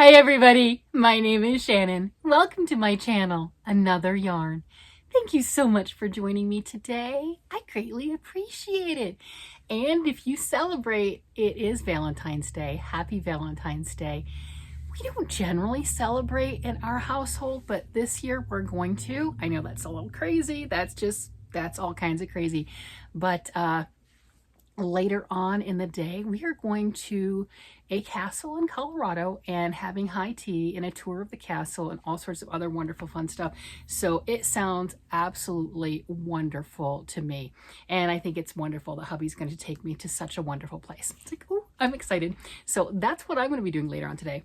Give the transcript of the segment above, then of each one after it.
Hi everybody, my name is Shannon. Welcome to my channel, Another Yarn. Thank you so much for joining me today. I greatly appreciate it. And if you celebrate, it is Valentine's Day. Happy Valentine's Day. We don't generally celebrate in our household, but this year we're going to. I know that's a little crazy. That's all kinds of crazy. But later on in the day, we are going to a castle in Colorado and having high tea and a tour of the castle and all sorts of other wonderful fun stuff. So it sounds absolutely wonderful to me. And I think it's wonderful that hubby's going to take me to such a wonderful place. It's like, oh, I'm excited. So that's what I'm going to be doing later on today.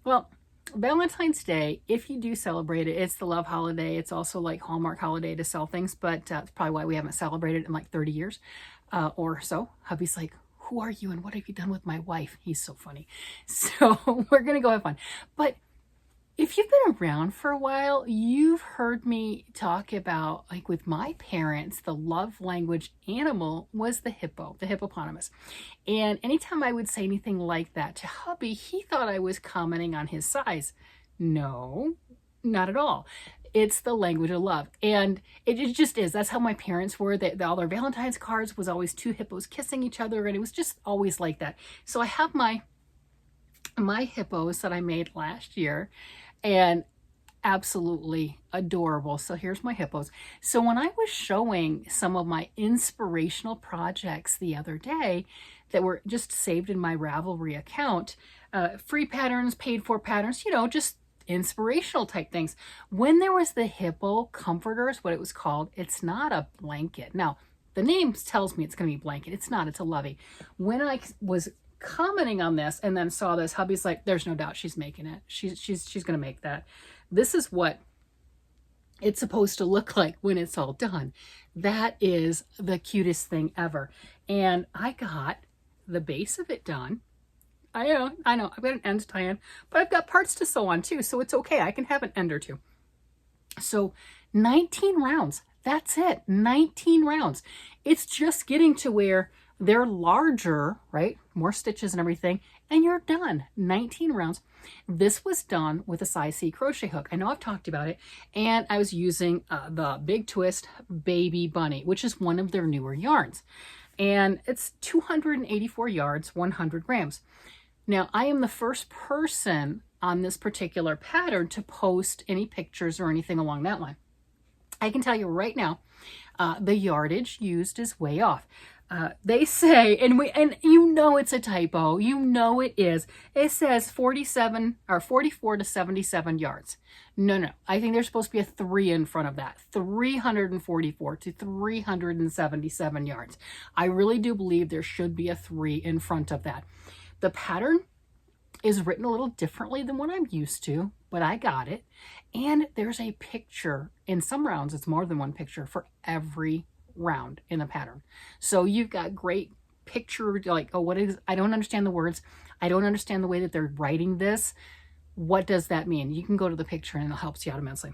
Well, Valentine's Day, if you do celebrate it, it's the love holiday. It's also like Hallmark holiday to sell things, but that's probably why we haven't celebrated in like 30 years or so. Hubby's like, who are you and what have you done with my wife? He's so funny. So we're going to go have fun. But if you've been around for a while, you've heard me talk about, like with my parents, the love language animal was the hippo, the hippopotamus. And anytime I would say anything like that to hubby, he thought I was commenting on his size. No, not at all. It's the language of love. And it just is. That's how my parents were. All their Valentine's cards was always two hippos kissing each other. And it was just always like that. So I have my hippos that I made last year and absolutely adorable. So here's my hippos. So when I was showing some of my inspirational projects the other day that were just saved in my Ravelry account, free patterns, paid for patterns, just inspirational type things. When there was the hippo comforters, what it was called, it's not a blanket. Now, the name tells me it's going to be blanket. It's not. It's a lovey. When I was commenting on this and then saw this, hubby's like, there's no doubt she's making it. She's going to make that. This is what it's supposed to look like when it's all done. That is the cutest thing ever. And I got the base of it done. I know, I've got an end to tie in, but I've got parts to sew on too, so it's okay. I can have an end or two. So 19 rounds, that's it, 19 rounds. It's just getting to where they're larger, right? More stitches and everything, and you're done. 19 rounds. This was done with a size C crochet hook. I know I've talked about it, and I was using the Big Twist Baby Bunny, which is one of their newer yarns. And it's 284 yards, 100 grams. Now, I am the first person on this particular pattern to post any pictures or anything along that line. I can tell you right now, the yardage used is way off. They say, and it's a typo, it is. It says 47 or 44 to 77 yards. No. I think there's supposed to be a 3 in front of that. 344 to 377 yards. I really do believe there should be a 3 in front of that. The pattern is written a little differently than what I'm used to, but I got it. And there's a picture. In some rounds, it's more than one picture for every round in the pattern. So you've got great picture, like, oh, what is, I don't understand the words. I don't understand the way that they're writing this. What does that mean? You can go to the picture and it helps you out immensely.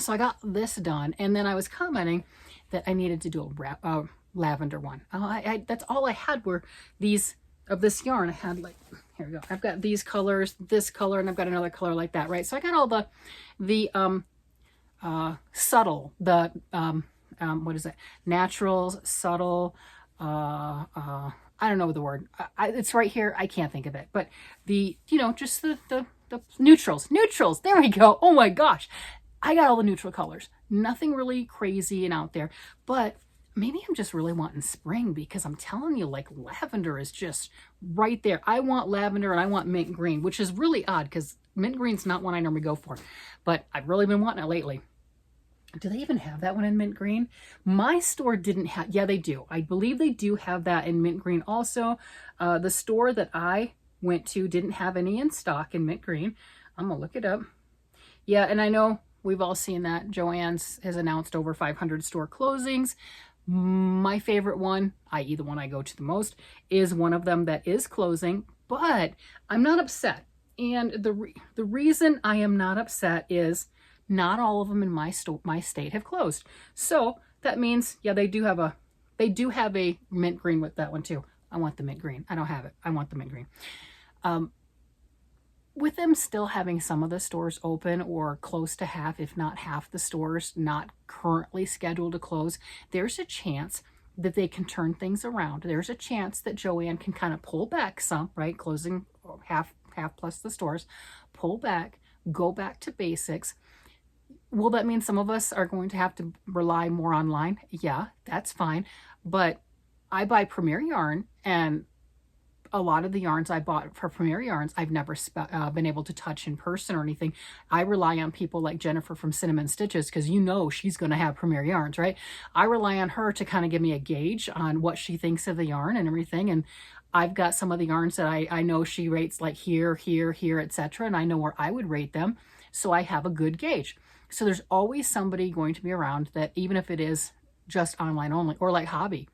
So I got this done, and then I was commenting that I needed to do a lavender one. That's all I had were these of this yarn. I had, like, here we go. I've got these colors, this color, and I've got another color like that, right? So I got all the subtle, what is it? Naturals, subtle, I don't know the word. It's right here. I can't think of it. But just the neutrals. Neutrals. There we go. Oh my gosh. I got all the neutral colors. Nothing really crazy and out there. But maybe I'm just really wanting spring, because I'm telling you, like, lavender is just right there. I want lavender and I want mint green, which is really odd because mint green's not one I normally go for. But I've really been wanting it lately. Do they even have that one in mint green? My store didn't have, yeah, they do. I believe they do have that in mint green also. The store that I went to didn't have any in stock in mint green. I'm gonna look it up. Yeah, and I know we've all seen that. Joann's has announced over 500 store closings. My favorite one, i.e. the one I go to the most, is one of them that is closing, but I'm not upset. And the reason I am not upset is not all of them in my state have closed. So that means, yeah, they do have a mint green with that one too. I want the mint green. I don't have it. I want the mint green. with them still having some of the stores open or close to half, if not half the stores not currently scheduled to close, there's a chance that they can turn things around. There's a chance that Joann can kind of pull back some, right? Closing half plus the stores, pull back, go back to basics. Will that mean some of us are going to have to rely more online? Yeah, that's fine. But I buy Premier Yarn, and a lot of the yarns I bought for Premier Yarns, I've never been able to touch in person or anything. I rely on people like Jennifer from Cinnamon Stitches, because you know she's going to have Premier Yarns, right? I rely on her to kind of give me a gauge on what she thinks of the yarn and everything. And I've got some of the yarns that I know she rates like here, etc. And I know where I would rate them. So I have a good gauge. So there's always somebody going to be around that, even if it is just online only, or like Hobby.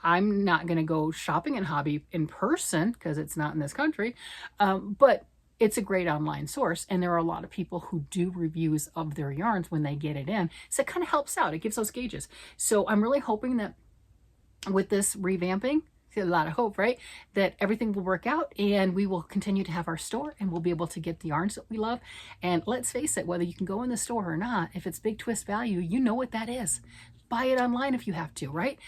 I'm not going to go shopping in Hobby in person because it's not in this country, but it's a great online source. And there are a lot of people who do reviews of their yarns when they get it in. So it kind of helps out. It gives those gauges. So I'm really hoping that with this revamping, a lot of hope, right? That everything will work out and we will continue to have our store and we'll be able to get the yarns that we love. And let's face it, whether you can go in the store or not, if it's Big Twist value, you know what that is. Buy it online if you have to, right?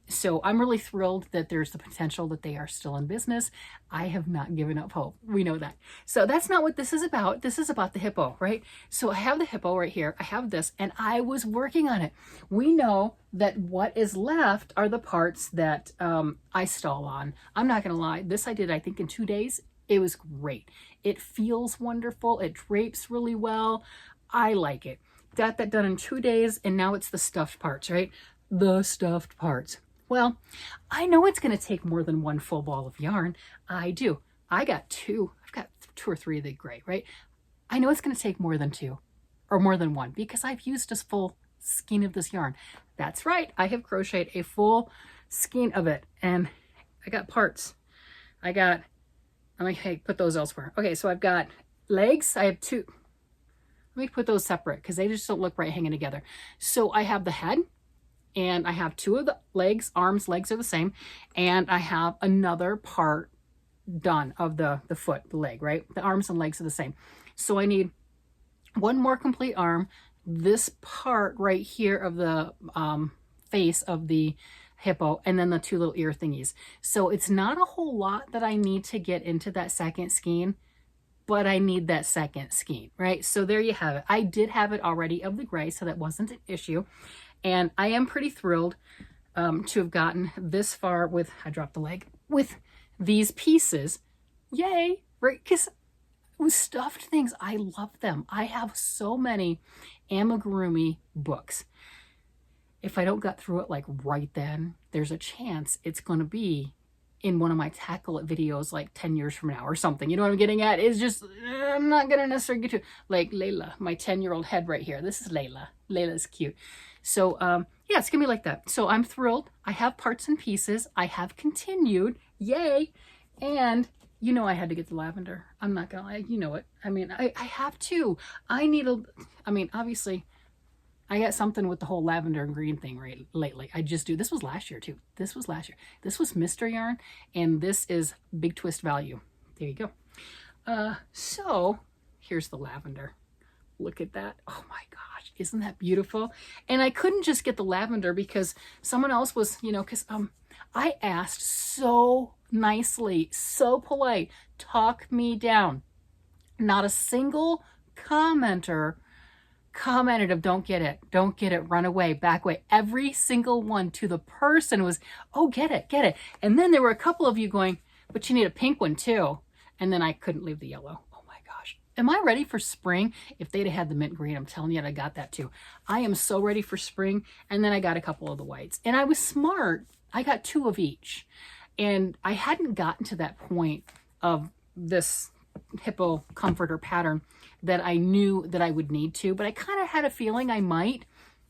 So I'm really thrilled that there's the potential that they are still in business. I have not given up hope. We know that. So that's not what this is about. This is about the Hippo, right? So I have the Hippo right here. I have this, and I was working on it. We know that what is left are the parts that I stall on. I'm not going to lie. This I did, I think, in 2 days. It was great. It feels wonderful. It drapes really well. I like it. Got that done in 2 days, and now it's the stuffed parts, right? The stuffed parts. Well, I know it's going to take more than one full ball of yarn. I do. I've got 2 or 3 of the gray, right? I know it's going to take more than 2 or more than 1 because I've used a full skein of this yarn. That's right. I have crocheted a full skein of it, and I got parts. Let me put those elsewhere. Okay, so I've got legs. I have 2. Let me put those separate because they just don't look right hanging together. So I have the head, and I have 2 of the legs. Arms, legs are the same. And I have another part done of the foot, the leg, right? The arms and legs are the same. So I need 1 more complete arm, this part right here of the face of the Hippo, and then the 2 little ear thingies. So it's not a whole lot that I need to get into that second skein, but I need that second skein, right? So there you have it. I did have it already of the gray, so that wasn't an issue. And I am pretty thrilled to have gotten this far with, I dropped the leg, with these pieces. Yay, right? Because with stuffed things, I love them. I have so many amigurumi books. If I don't get through it like right then, there's a chance it's going to be in one of my Tackle It videos like 10 years from now or something. You know what I'm getting at? It's just, I'm not going to necessarily get to, like Layla, my 10-year-old head right here. This is Layla. Layla's cute. So, yeah, it's going to be like that. So I'm thrilled. I have parts and pieces. I have continued. Yay. And you know I had to get the lavender. I'm not going to lie. You know it. I mean, I have to. Obviously, I got something with the whole lavender and green thing lately. I just do. This was last year too. This was last year. This was Mr. Yarn, and this is Big Twist value. There you go. So here's the lavender. Look at that. Oh my gosh, isn't that beautiful? And I couldn't just get the lavender because someone else was, because I asked so nicely, so polite, talk me down. Not a single commenter commented of don't get it, run away, back away. Every single one to the person was, oh, get it. And then there were a couple of you going, but you need a pink one too. And then I couldn't leave the yellow. Oh my gosh. Am I ready for spring? If they'd have had the mint green, I'm telling you, I got that too. I am so ready for spring. And then I got a couple of the whites. And I was smart. I got 2 of each. And I hadn't gotten to that point of this Hippo comforter pattern that I knew that I would need to, but I kind of had a feeling I might.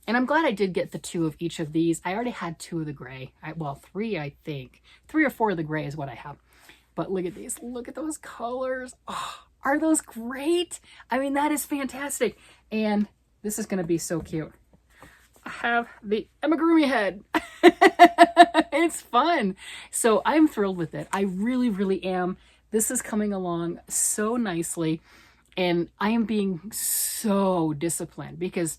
And I'm glad I did get the 2 of each of these. I already had 2 of the gray. 3, I think. 3 or 4 of the gray is what I have. But look at these. Look at those colors. Oh, are those great? I mean, that is fantastic. And this is going to be so cute. I have the amigurumi head. It's fun. So I'm thrilled with it. I really, really am. this is coming along so nicely, and I am being so disciplined because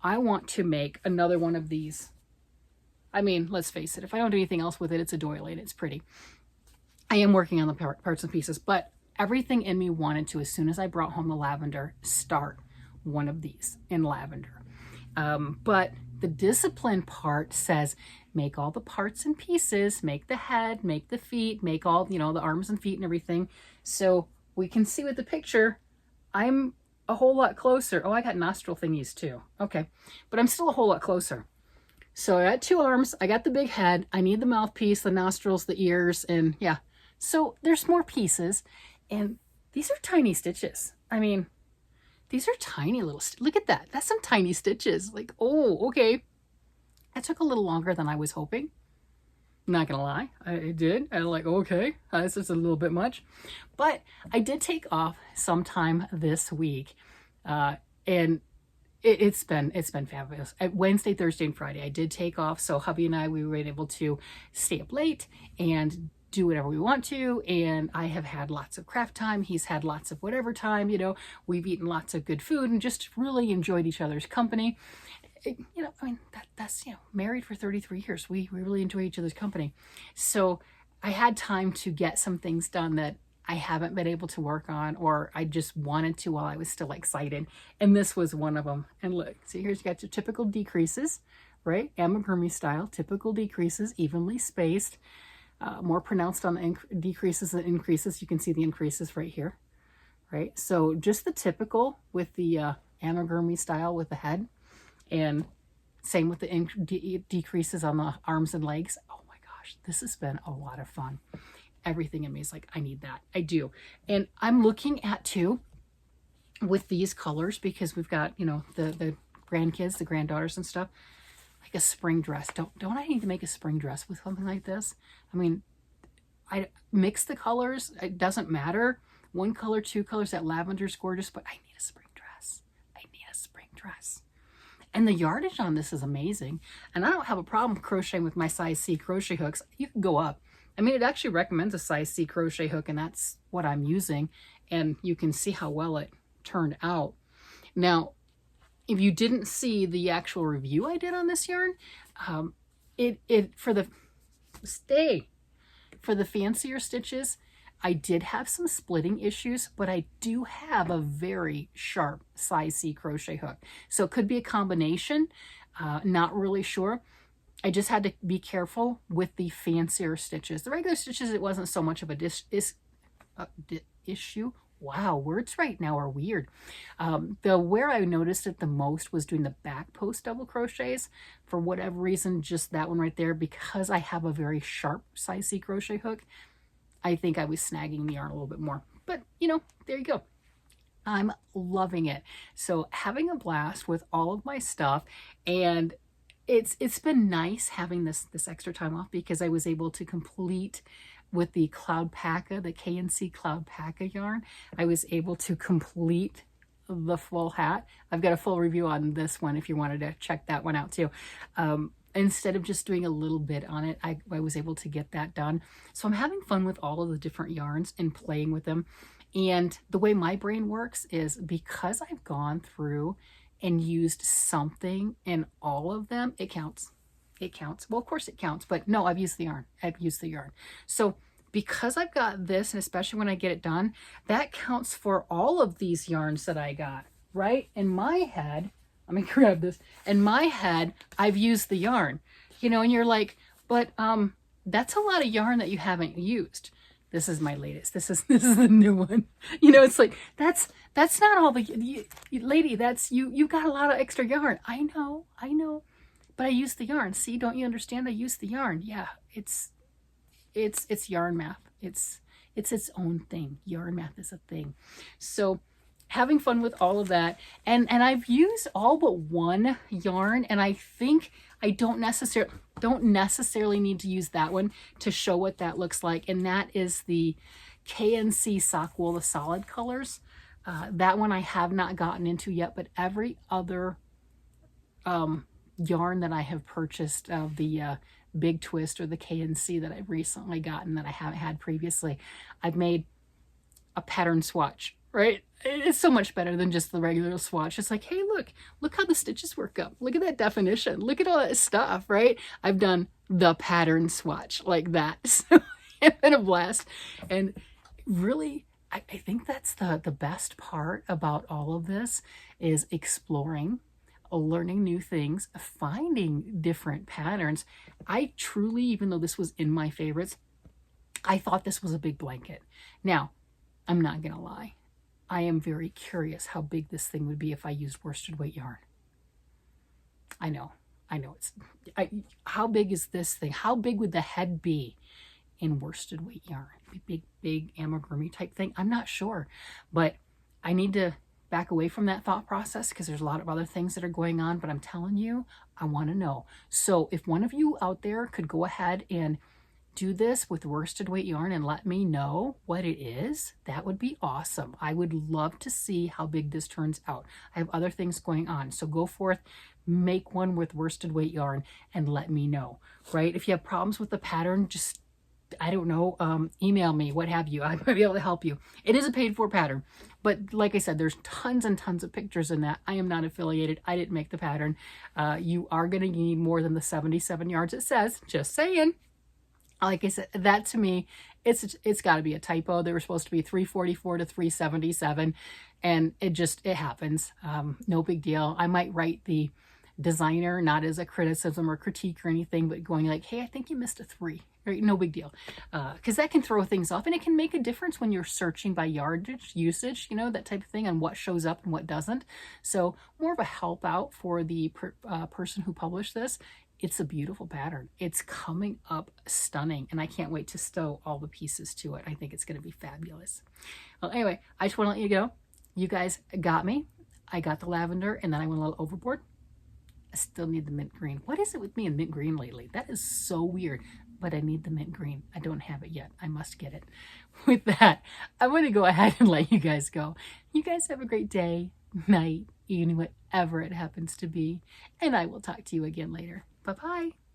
I want to make another one of these. I mean, let's face it, if I don't do anything else with it, it's a doily and it's pretty. I am working on the parts and pieces, but everything in me wanted to, as soon as I brought home the lavender, start one of these in lavender. But the discipline part says, make all the parts and pieces, make the head, make the feet, make all, the arms and feet and everything. So we can see with the picture, I'm a whole lot closer. Oh, I got nostril thingies too. Okay. But I'm still a whole lot closer. So I got 2 arms, I got the big head, I need the mouthpiece, the nostrils, the ears, and yeah. So there's more pieces, and these are tiny stitches. I mean, these are tiny little, look at that. That's some tiny stitches. Like, oh, okay. That took a little longer than I was hoping. Not gonna lie, I did. I'm like, okay, this is a little bit much. But I did take off sometime this week, and it's been fabulous. Wednesday, Thursday, and Friday, I did take off. So hubby and I, we were able to stay up late and do whatever we want to. And I have had lots of craft time. He's had lots of whatever time, we've eaten lots of good food and just really enjoyed each other's company. I mean, that's, married for 33 years. We really enjoy each other's company. So I had time to get some things done that I haven't been able to work on, or I just wanted to while I was still excited. And this was one of them. And look, see, here's, you got your typical decreases, right? Amigurumi style, typical decreases, evenly spaced, more pronounced on the decreases than increases. You can see the increases right here, right? So just the typical with the amigurumi style with the head, and same with the decreases on the arms and legs. Oh my gosh, this has been a lot of fun. Everything in me is like, I need that. I do. And I'm looking at too with these colors, because we've got, the grandkids, the granddaughters and stuff, like a spring dress. Don't I need to make a spring dress with something like this? I mean, I mix the colors. It doesn't matter. 1 color, 2 colors, that lavender is gorgeous, but I need a spring dress. I need a spring dress. And the yardage on this is amazing. And I don't have a problem crocheting with my size C crochet hooks. You can go up. I mean, it actually recommends a size C crochet hook, and that's what I'm using. And you can see how well it turned out. Now, if you didn't see the actual review I did on this yarn, for the fancier stitches, I did have some splitting issues, but I do have a very sharp size C crochet hook. So it could be a combination, not really sure. I just had to be careful with the fancier stitches. The regular stitches, it wasn't so much of a issue. Wow, words right now are weird. Where I noticed it the most was doing the back post double crochets. For whatever reason, just that one right there, because I have a very sharp size C crochet hook, I think I was snagging the yarn a little bit more. But, there you go. I'm loving it. So having a blast with all of my stuff, and it's been nice having this extra time off, because I was able to complete with the Cloudpaca, the KNC Cloudpaca yarn. I was able to complete the full hat. I've got a full review on this one if you wanted to check that one out too. Instead of just doing a little bit on it, I was able to get that done. So I'm having fun with all of the different yarns and playing with them. And the way my brain works is, because I've gone through and used something in all of them, it counts. It counts. Well, of course it counts, but no, I've used the yarn. I've used the yarn. So because I've got this, and especially when I get it done, that counts for all of these yarns that I got, right? In my head, let me grab this. In my head, I've used the yarn, and you're like, but that's a lot of yarn that you haven't used. This is my latest. This is the new one. It's like, that's not all the, lady, that's, you got a lot of extra yarn. I know, but I use the yarn. See, don't you understand? I use the yarn. Yeah, it's yarn math. It's its own thing. Yarn math is a thing. So having fun with all of that. And I've used all but one yarn, and I think I don't necessarily need to use that one to show what that looks like. And that is the KNC Sock Wool, the solid colors. That one I have not gotten into yet, but every other yarn that I have purchased of the Big Twist or the KNC that I've recently gotten that I haven't had previously, I've made a pattern swatch, right? It's so much better than just the regular swatch. It's like, hey, look how the stitches work up. Look at that definition. Look at all that stuff, right? I've done the pattern swatch like that. So it's been a blast. And really, I think that's the best part about all of this is exploring, learning new things, finding different patterns. I truly, even though this was in my favorites, I thought this was a big blanket. Now, I'm not going to lie. I am very curious how big this thing would be if I used worsted weight yarn. I know. How big is this thing? How big would the head be in worsted weight yarn? Big amigurumi type thing? I'm not sure, but I need to back away from that thought process because there's a lot of other things that are going on, but I'm telling you, I want to know. So if one of you out there could go ahead and do this with worsted weight yarn and let me know what it is, that would be awesome. I would love to see how big this turns out. I have other things going on, so go forth, make one with worsted weight yarn and let me know, right? If you have problems with the pattern, just, I don't know, email me, what have you. I might be able to help you. It is a paid for pattern, but like I said, there's tons and tons of pictures in that. I am not affiliated. I didn't make the pattern. You are going to need more than the 77 yards it says, just saying. Like I said, that to me, it's got to be a typo. They were supposed to be 344 to 377, and it happens. No big deal. I might write the designer, not as a criticism or critique or anything, but going like, hey, I think you missed a 3. Right? No big deal. Because that can throw things off, and it can make a difference when you're searching by yardage, usage, you know, that type of thing, and what shows up and what doesn't. So more of a help out for the person who published this. It's a beautiful pattern. It's coming up stunning, and I can't wait to sew all the pieces to it. I think it's going to be fabulous. Well, anyway, I just want to let you go. You guys got me. I got the lavender, and then I went a little overboard. I still need the mint green. What is it with me and mint green lately? That is so weird, but I need the mint green. I don't have it yet. I must get it. With that, I'm going to go ahead and let you guys go. You guys have a great day, night, evening, whatever it happens to be, and I will talk to you again later. Bye-bye.